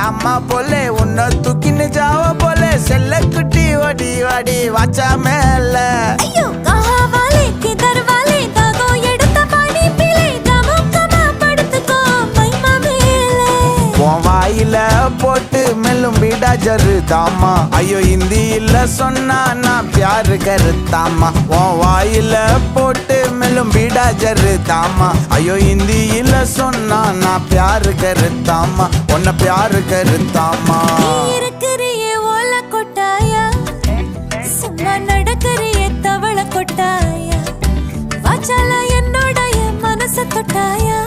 அம்மா போலே உன்னை தூக்கின்னு ஜாவ போலே செல்ல குட்டி ஓடி வாடி வாச்சா மேல வாயில போட்டு மெல்லும் வீடா ஜருதாமா ஐயோ இந்தியில சொன்னா நான் பியாரு கருத்தாமா உன் வாயில போட்டு மெல்லும் வீடா ஜருதாமா ஐயோ இந்தியில சொன்னா நான் பியாரு கருத்தாமா உன்னை பியாரு கருத்தாமா இருக்கிறியே ஓல கொட்டாயா சும்மா நடக்கிறியே தவள கொட்டாயா வாச்சால என்னோட மனச தொட்டாயா